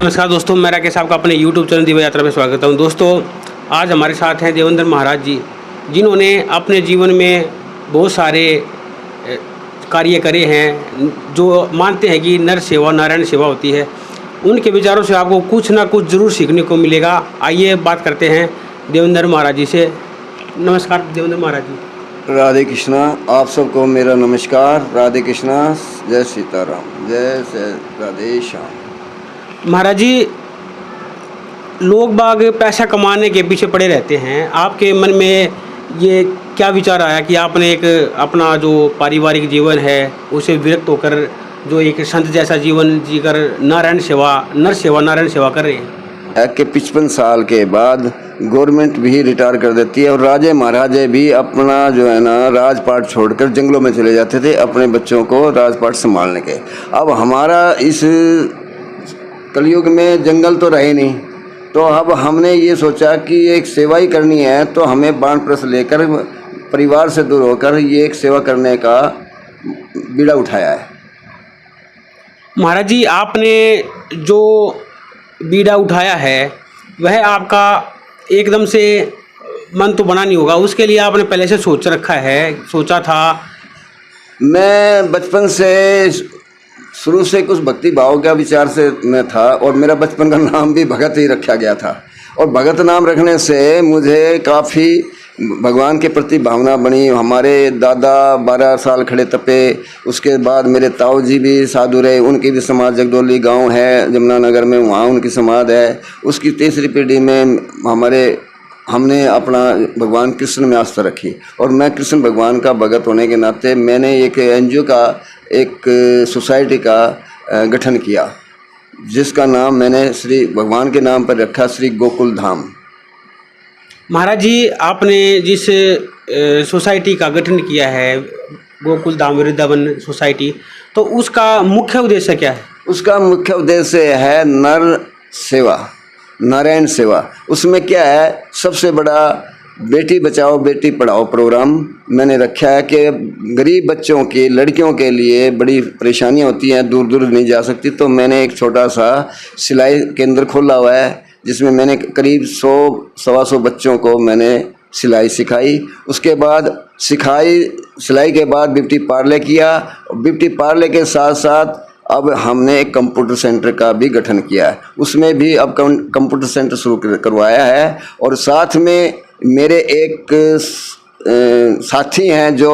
नमस्कार दोस्तों, मैं राकेश साहब का अपने YouTube चैनल दिव्य यात्रा में स्वागत करता हूँ। दोस्तों, आज हमारे साथ हैं देवेंद्र महाराज जी, जिन्होंने अपने जीवन में बहुत सारे कार्य करे हैं, जो मानते हैं कि नर सेवा नारायण सेवा होती है। उनके विचारों से आपको कुछ ना कुछ ज़रूर सीखने को मिलेगा। आइए बात करते हैं देवेंद्र महाराज जी से। नमस्कार देवेंद्र महाराज जी। राधे कृष्णा, आप सबको मेरा नमस्कार। राधे कृष्णा, जय सीताराम, जय राधे श्याम। महाराज जी, लोग बाग पैसा कमाने के पीछे पड़े रहते हैं। आपके मन में ये क्या विचार आया कि आपने एक अपना जो पारिवारिक जीवन है उसे विरक्त होकर जो एक संत जैसा जीवन जीकर नारायण सेवा नारायण सेवा कर रहे हैं? कि 55 साल के बाद गवर्नमेंट भी रिटायर कर देती है और राजे महाराजे भी अपना जो है ना राजपाट छोड़कर जंगलों में चले जाते थे अपने बच्चों को राजपाट संभालने के। अब हमारा इस कलयुग में जंगल तो रहे नहीं, तो अब हमने ये सोचा कि एक सेवा ही करनी है, तो हमें बाणप्रस्थ लेकर परिवार से दूर होकर ये एक सेवा करने का बीड़ा उठाया है। महाराज जी, आपने जो बीड़ा उठाया है वह आपका एकदम से मन तो बना नहीं होगा, उसके लिए आपने पहले से सोच रखा है, सोचा था? मैं बचपन से शुरू से कुछ भक्ति भाव का विचार से मैं था और मेरा बचपन का नाम भी भगत ही रखा गया था। और भगत नाम रखने से मुझे काफ़ी भगवान के प्रति भावना बनी। हमारे दादा 12 साल खड़े तपे, उसके बाद मेरे ताऊ जी भी साधु रहे, उनकी भी समाज जगदोली गांव है जमुनानगर में, वहाँ उनकी समाज है। उसकी तीसरी पीढ़ी में हमने अपना भगवान कृष्ण में आस्था रखी और मैं कृष्ण भगवान का भगत होने के नाते मैंने एक एनजीओ का एक सोसाइटी का गठन किया, जिसका नाम मैंने श्री भगवान के नाम पर रखा, श्री गोकुल धाम। महाराज जी, आपने जिस सोसाइटी का गठन किया है गोकुल धाम वृंदावन सोसाइटी, तो उसका मुख्य उद्देश्य क्या है? उसका मुख्य उद्देश्य है नर सेवा, नारायण सेवा। उसमें क्या है, सबसे बड़ा बेटी बचाओ बेटी पढ़ाओ प्रोग्राम मैंने रखा है कि गरीब बच्चों की लड़कियों के लिए बड़ी परेशानियां होती हैं, दूर दूर नहीं जा सकती, तो मैंने एक छोटा सा सिलाई केंद्र खोला हुआ है, जिसमें मैंने करीब 100-125 बच्चों को मैंने सिलाई सिखाई। उसके बाद सिलाई के बाद ब्यूटी पार्लर किया। ब्यूटी पार्लर के साथ साथ अब हमने एक कंप्यूटर सेंटर का भी गठन किया है, उसमें भी अब कंप्यूटर सेंटर शुरू करवाया है। और साथ में मेरे एक साथी हैं जो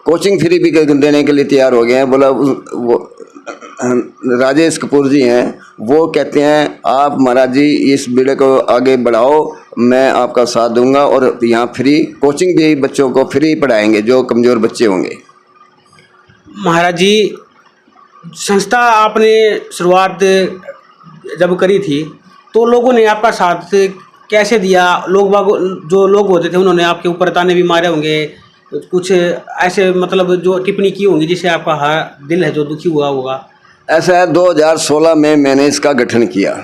कोचिंग फ्री भी देने के लिए तैयार हो गए हैं। बोला वो राजेश कपूर जी हैं, वो कहते हैं आप महाराज जी इस बीड़े को आगे बढ़ाओ, मैं आपका साथ दूंगा और यहाँ फ्री कोचिंग भी बच्चों को फ्री पढ़ाएंगे जो कमज़ोर बच्चे होंगे। महाराज जी, संस्था आपने शुरुआत जब करी थी तो लोगों ने आपका साथ कैसे दिया? जो लोग होते थे उन्होंने आपके ऊपर ताने भी मारे होंगे, कुछ ऐसे मतलब जो टिप्पणी की होंगी जिससे आपका दिल है जो दुखी हुआ होगा? ऐसा है, 2016 में मैंने इसका गठन किया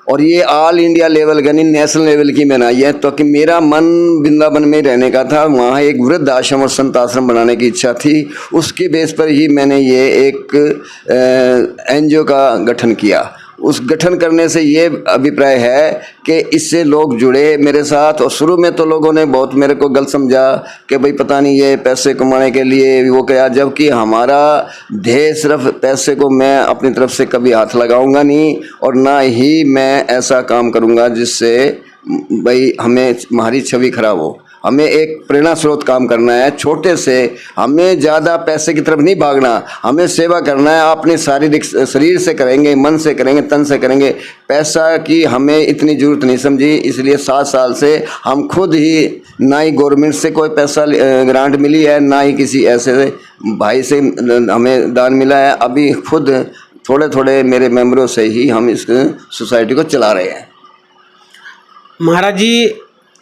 और ये ऑल इंडिया लेवल यानी नेशनल लेवल की बनाई है, तो कि मेरा मन वृंदावन में रहने का था, वहाँ एक वृद्ध आश्रम और संत आश्रम बनाने की इच्छा थी। उसके बेस पर ही मैंने ये एक एनजीओ का गठन किया। उस गठन करने से ये अभिप्राय है कि इससे लोग जुड़े मेरे साथ। और शुरू में तो लोगों ने बहुत मेरे को गलत समझा कि भाई पता नहीं ये पैसे कमाने के लिए वो क्या, जबकि हमारा ध्येय सिर्फ पैसे को मैं अपनी तरफ से कभी हाथ लगाऊंगा नहीं और ना ही मैं ऐसा काम करूंगा जिससे भाई हमारी छवि खराब हो। हमें एक प्रेरणा स्रोत काम करना है, छोटे से हमें ज़्यादा पैसे की तरफ नहीं भागना, हमें सेवा करना है। अपने शारीरिक शरीर से करेंगे, मन से करेंगे, तन से करेंगे, पैसा की हमें इतनी ज़रूरत नहीं समझी। इसलिए 7 साल से हम खुद ही, ना ही गवर्नमेंट से कोई पैसा ग्रांट मिली है, ना ही किसी ऐसे भाई से हमें दान मिला है, अभी खुद थोड़े थोड़े मेरे मेंबरों से ही हम इस सोसाइटी को चला रहे हैं। महाराज जी,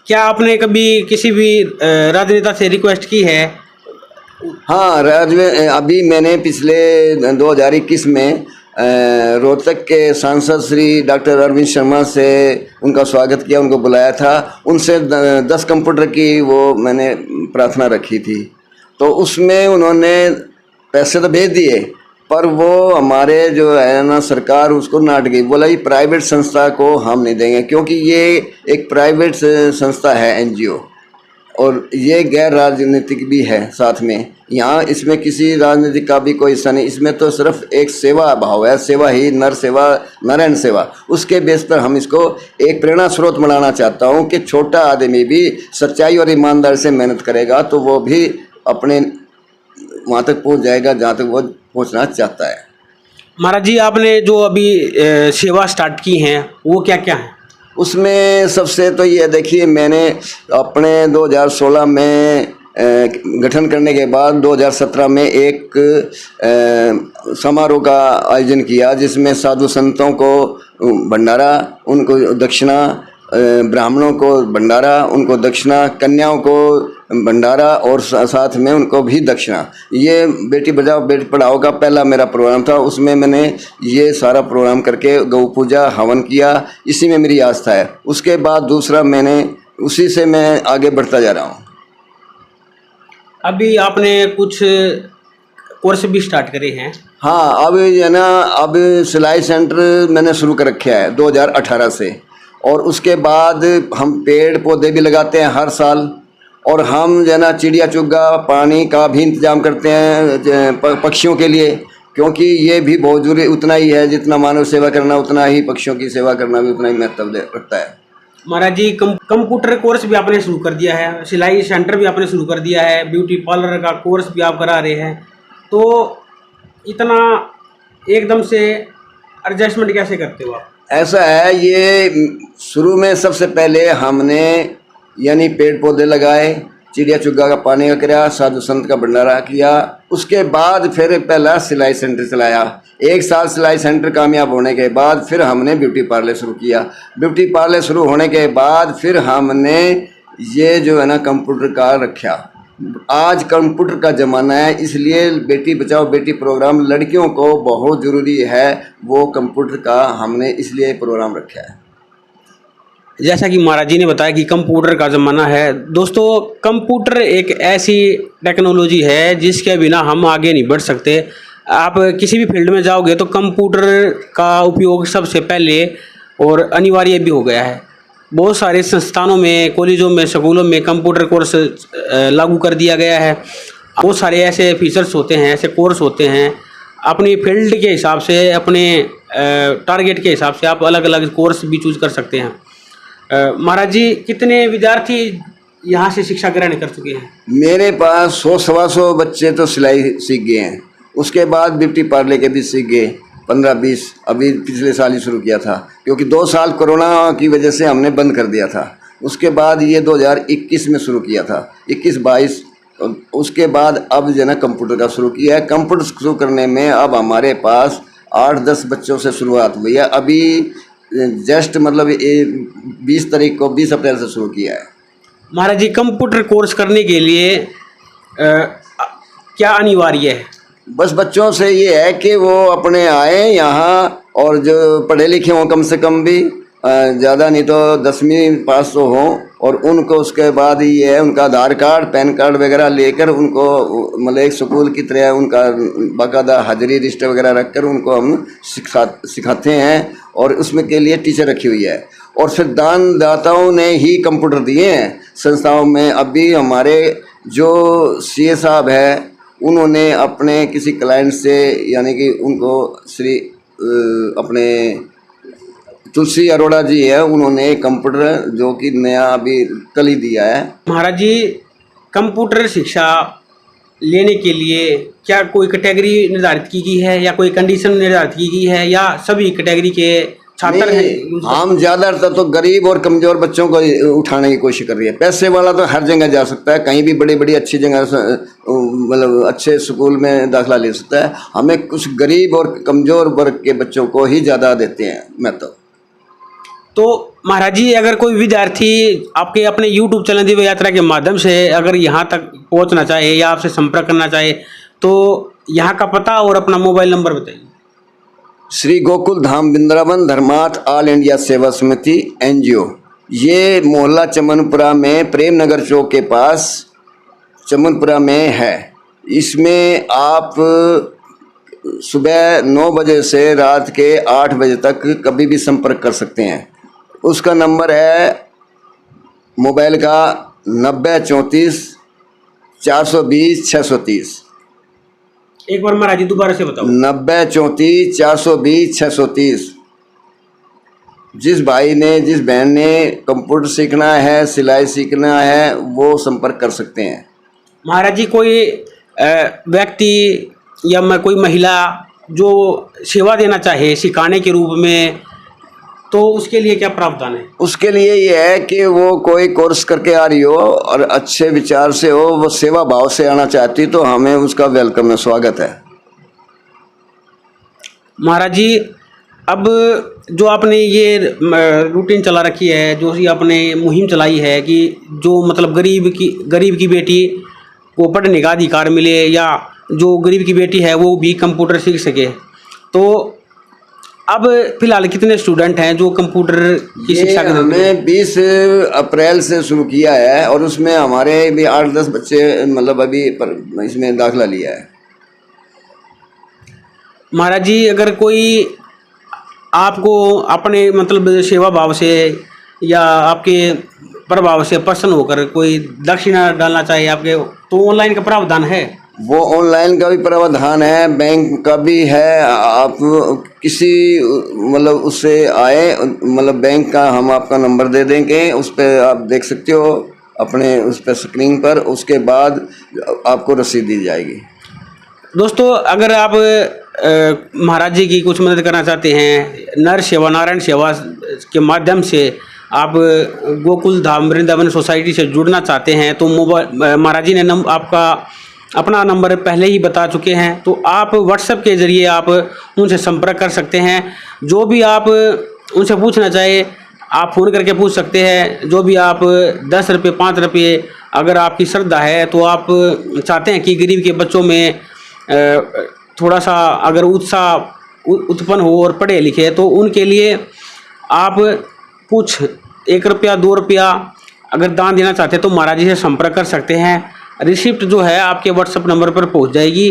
क्या आपने कभी किसी भी राजनेता से रिक्वेस्ट की है? हाँ, अभी मैंने पिछले 2021 में रोहतक के सांसद श्री डॉक्टर अरविंद शर्मा से उनका स्वागत किया, उनको बुलाया था। उनसे 10 कंप्यूटर की वो मैंने प्रार्थना रखी थी, तो उसमें उन्होंने पैसे तो भेज दिए, पर वो हमारे जो है ना सरकार उसको नाट गई, बोला ये प्राइवेट संस्था को हम नहीं देंगे, क्योंकि ये एक प्राइवेट संस्था है एनजीओ, और ये गैर राजनीतिक भी है साथ में। यहाँ इसमें किसी राजनीतिक का भी कोई हिस्सा नहीं, इसमें तो सिर्फ एक सेवा भाव है, सेवा ही नर सेवा नारायण सेवा। उसके बेस पर हम इसको एक प्रेरणा स्रोत बनाना चाहता हूँ कि छोटा आदमी भी सच्चाई और ईमानदारी से मेहनत करेगा तो वो भी अपने वहाँ तक पहुँच जाएगा जहाँ तक वो पहुँचना चाहता है। महाराज जी, आपने जो अभी सेवा स्टार्ट की हैं वो क्या क्या है? उसमें सबसे तो ये देखिए, मैंने अपने 2016 में गठन करने के बाद 2017 में एक समारोह का आयोजन किया, जिसमें साधु संतों को भंडारा, उनको दक्षिणा, ब्राह्मणों को भंडारा, उनको दक्षिणा, कन्याओं को भंडारा और साथ में उनको भी दक्षिणा। ये बेटी बचाओ बेटी पढ़ाओ का पहला मेरा प्रोग्राम था। उसमें मैंने ये सारा प्रोग्राम करके गौ पूजा हवन किया, इसी में मेरी आस्था है। उसके बाद दूसरा मैंने उसी से मैं आगे बढ़ता जा रहा हूँ। अभी आपने कुछ कोर्स भी स्टार्ट करे हैं? हाँ, अब है ना, अब सिलाई सेंटर मैंने शुरू कर रखा है 2018 से, और उसके बाद हम पेड़ पौधे भी लगाते हैं हर साल, और हम जो है ना चिड़िया चुग्गा पानी का भी इंतजाम करते हैं पक्षियों के लिए, क्योंकि ये भी बहुत जरूरी उतना ही है जितना मानव सेवा करना, उतना ही पक्षियों की सेवा करना भी उतना ही महत्व रखता है। महाराज जी, कंप्यूटर कोर्स भी आपने शुरू कर दिया है, सिलाई सेंटर भी आपने शुरू कर दिया है, ब्यूटी पार्लर का कोर्स भी आप करा रहे हैं, तो इतना एकदम से एडजस्टमेंट कैसे करते हो आप? ऐसा है, ये शुरू में सबसे पहले हमने यानी पेड़ पौधे लगाए, चिड़िया चुग्गा का पानी का किया, साधु संत का भंडारा किया। उसके बाद फिर पहला सिलाई सेंटर चलाया। 1 साल सिलाई सेंटर कामयाब होने के बाद फिर हमने ब्यूटी पार्लर शुरू किया। ब्यूटी पार्लर शुरू होने के बाद फिर हमने ये जो है ना कंप्यूटर का रखा। आज कंप्यूटर का ज़माना है, इसलिए बेटी बचाओ बेटी प्रोग्राम लड़कियों को बहुत ज़रूरी है, वो कंप्यूटर का हमने इसलिए प्रोग्राम रखा है। जैसा कि महाराज जी ने बताया कि कंप्यूटर का ज़माना है। दोस्तों, कंप्यूटर एक ऐसी टेक्नोलॉजी है जिसके बिना हम आगे नहीं बढ़ सकते। आप किसी भी फील्ड में जाओगे तो कंप्यूटर का उपयोग सबसे पहले और अनिवार्य भी हो गया है। बहुत सारे संस्थानों में, कॉलेजों में, स्कूलों में कंप्यूटर कोर्स लागू कर दिया गया है। बहुत सारे ऐसे फीचर्स होते हैं, ऐसे कोर्स होते हैं, अपनी फील्ड के हिसाब से, अपने टारगेट के हिसाब से आप अलग अलग कोर्स भी चूज कर सकते हैं। महाराज जी, कितने विद्यार्थी यहाँ से शिक्षा ग्रहण कर चुके हैं? मेरे पास 100-125 बच्चे तो सिलाई सीख गए हैं। उसके बाद ब्यूटी पार्लर के भी सीख गए 15-20। अभी पिछले साल ही शुरू किया था, क्योंकि 2 साल कोरोना की वजह से हमने बंद कर दिया था। उसके बाद ये 2021 में शुरू किया था, 21-22। उसके बाद अब जो है ना कंप्यूटर का शुरू किया है। कंप्यूटर शुरू करने में अब हमारे पास 8-10 बच्चों से शुरुआत हुई है। अभी जस्ट मतलब 20 अप्रैल से शुरू किया है। महाराज जी, कंप्यूटर कोर्स करने के लिए क्या अनिवार्य है? बस बच्चों से ये है कि वो अपने आए यहाँ, और जो पढ़े लिखे हों कम से कम भी, ज़्यादा नहीं तो 10वीं पास तो हों, और उनको उसके बाद ये है उनका आधार कार्ड पैन कार्ड वगैरह लेकर उनको मतलब एक स्कूल की तरह उनका बाकायदा हाजिरी रजिस्टर वगैरह रखकर उनको हम सिखाते हैं, और उसमें के लिए टीचर रखी हुई है। और फिर दानदाताओं ने ही कंप्यूटर दिए हैं संस्थाओं में। अभी हमारे जो सीए साहब है, उन्होंने अपने किसी क्लाइंट से, यानी कि उनको श्री अपने तुलसी अरोड़ा जी है, उन्होंने कंप्यूटर जो कि नया अभी कल ही दिया है। महाराज जी, कंप्यूटर शिक्षा लेने के लिए क्या कोई कैटेगरी निर्धारित की गई है या कोई कंडीशन निर्धारित की गई है, या सभी कैटेगरी के छात्र हैं? हम ज़्यादातर तो गरीब और कमज़ोर बच्चों को उठाने की कोशिश कर रही है। पैसे वाला तो हर जगह जा सकता है, कहीं भी बड़ी बड़ी अच्छी जगह मतलब अच्छे स्कूल में दाखिला ले सकता है। हमें कुछ गरीब और कमज़ोर वर्ग के बच्चों को ही ज़्यादा देते हैं मैं तो महाराज जी, अगर कोई विद्यार्थी आपके अपने YouTube चैनल दिव्य यात्रा के माध्यम से अगर यहाँ तक पहुँचना चाहे या आपसे संपर्क करना चाहे, तो यहाँ का पता और अपना मोबाइल नंबर बताइए। श्री गोकुल धाम वृंदावन धर्मार्थ ऑल इंडिया सेवा समिति एनजीओ, ये मोहल्ला चमनपुरा में प्रेम नगर चौक के पास चमनपुरा में है। इसमें आप सुबह 9 बजे से रात के 8 बजे तक कभी भी संपर्क कर सकते हैं। उसका नंबर है मोबाइल का 9034 420 630। एक बार महाराज जी दोबारा से बताओ। 9034 420 630। जिस भाई ने, जिस बहन ने कंप्यूटर सीखना है, सिलाई सीखना है, वो संपर्क कर सकते हैं। महाराज जी कोई व्यक्ति या कोई महिला जो सेवा देना चाहे सिखाने के रूप में, तो उसके लिए क्या प्रावधान है? उसके लिए ये है कि वो कोई कोर्स करके आ रही हो और अच्छे विचार से हो, वो सेवा भाव से आना चाहती, तो हमें उसका वेलकम है, स्वागत है। महाराज जी अब जो आपने ये रूटीन चला रखी है, जो ही आपने मुहिम चलाई है कि जो मतलब गरीब की बेटी को पढ़ने का अधिकार मिले, या जो गरीब की बेटी है वो भी कंप्यूटर सीख सके, तो अब फिलहाल कितने स्टूडेंट हैं जो कंप्यूटर की शिक्षा के? हमने 20 अप्रैल से शुरू किया है और उसमें हमारे भी 8-10 बच्चे मतलब अभी इसमें दाखिला लिया है। महाराज जी अगर कोई आपको अपने मतलब सेवा भाव से या आपके प्रभाव से प्रसन्न होकर कोई दक्षिणा डालना चाहिए आपके, तो ऑनलाइन का प्रावधान है? वो ऑनलाइन का भी प्रावधान है, बैंक का भी है। आप किसी मतलब उससे आए, मतलब बैंक का हम आपका नंबर दे देंगे, उस पर आप देख सकते हो अपने उस पर स्क्रीन पर, उसके बाद आपको रसीद दी जाएगी। दोस्तों अगर आप महाराज जी की कुछ मदद करना चाहते हैं, नर सेवा नारायण सेवा के माध्यम से आप गोकुल धाम वृंदावन सोसाइटी से जुड़ना चाहते हैं, तो मोबाइल महाराज जी ने आपका अपना नंबर पहले ही बता चुके हैं, तो आप व्हाट्सएप के ज़रिए आप उनसे संपर्क कर सकते हैं। जो भी आप उनसे पूछना चाहे आप फ़ोन करके पूछ सकते हैं। जो भी आप 10 रुपये 5 रुपये अगर आपकी श्रद्धा है, तो आप चाहते हैं कि गरीब के बच्चों में थोड़ा सा अगर उत्साह उत्पन्न हो और पढ़े लिखे, तो उनके लिए आप कुछ 1 रुपया 2 रुपया अगर दान देना चाहते हैं तो महाराज जी से संपर्क कर सकते हैं। रिसिप्ट जो है आपके व्हाट्सएप नंबर पर पहुंच जाएगी।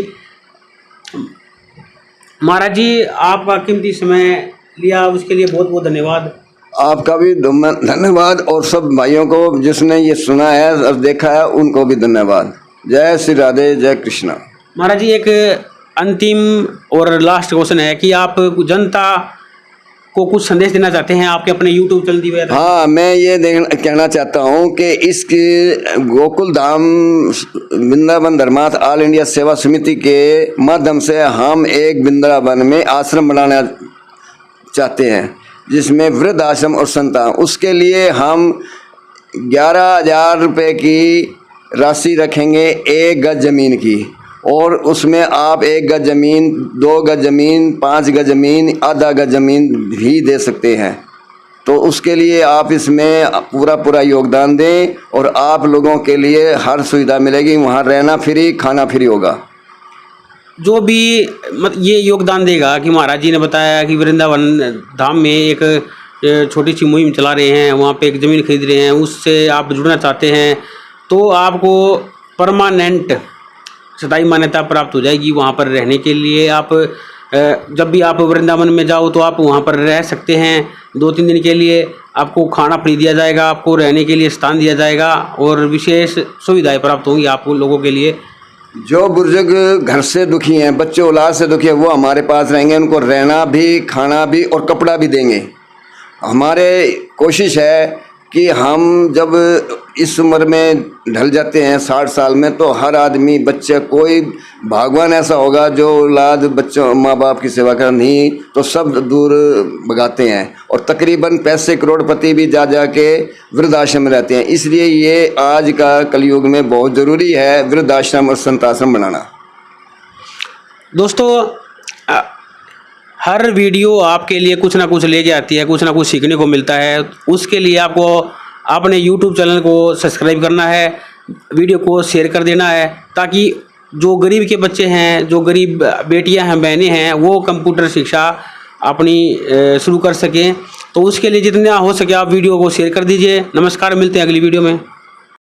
महाराज जी आपका कीमती समय लिया उसके लिए बहुत बहुत धन्यवाद। आपका भी धन्यवाद, और सब भाइयों को जिसने ये सुना है और देखा है उनको भी धन्यवाद। जय श्री राधे, जय कृष्णा। महाराज जी एक अंतिम और लास्ट क्वेश्चन है कि आप जनता को कुछ संदेश देना चाहते हैं आपके अपने YouTube चैनल दिव्य? हाँ, मैं ये कहना चाहता हूँ कि इस गोकुल धाम वृंदावन धर्मार्थ ऑल इंडिया सेवा समिति के माध्यम से हम एक वृंदावन में आश्रम बनाना चाहते हैं, जिसमें वृद्ध आश्रम और संतान। उसके लिए हम 11,000 रुपये की राशि रखेंगे 1 गज ज़मीन की, और उसमें आप 1 गज ज़मीन, 2 गज ज़मीन, 5 गज ज़मीन, आधा गज ज़मीन भी दे सकते हैं। तो उसके लिए आप इसमें पूरा योगदान दें और आप लोगों के लिए हर सुविधा मिलेगी। वहाँ रहना फ्री, खाना फ्री होगा। जो भी ये योगदान देगा कि महाराज जी ने बताया कि वृंदावन धाम में एक छोटी सी मुहिम चला रहे हैं, वहाँ पे एक ज़मीन खरीद रहे हैं, उससे आप जुड़ना चाहते हैं, तो आपको परमानेंट स्थायी मान्यता प्राप्त हो जाएगी। वहाँ पर रहने के लिए आप जब भी आप वृंदावन में जाओ तो आप वहाँ पर रह सकते हैं 2-3 दिन के लिए। आपको खाना फ्री दिया जाएगा, आपको रहने के लिए स्थान दिया जाएगा और विशेष सुविधाएं प्राप्त होंगी आप लोगों के लिए। जो बुजुर्ग घर से दुखी हैं, बच्चे औलाद से दुखी हैं, वो हमारे पास रहेंगे। उनको रहना भी, खाना भी और कपड़ा भी देंगे। हमारे कोशिश है कि हम जब इस उम्र में ढल जाते हैं 60 साल में, तो हर आदमी, बच्चे, कोई भगवान ऐसा होगा जो औलाद बच्चों माँ बाप की सेवा कर, नहीं तो सब दूर भगाते हैं। और तकरीबन पैसे करोड़पति भी जा के वृद्धाश्रम में रहते हैं। इसलिए ये आज का कलयुग में बहुत ज़रूरी है वृद्धाश्रम और संताश्रम बनाना। दोस्तों हर वीडियो आपके लिए कुछ ना कुछ लेके आती है, कुछ ना कुछ सीखने को मिलता है। उसके लिए आपको अपने YouTube चैनल को सब्सक्राइब करना है, वीडियो को शेयर कर देना है, ताकि जो गरीब के बच्चे हैं, जो गरीब बेटियां हैं, बहनें हैं, वो कंप्यूटर शिक्षा अपनी शुरू कर सकें। तो उसके लिए जितना हो सके आप वीडियो को शेयर कर दीजिए। नमस्कार, मिलते हैं अगली वीडियो में।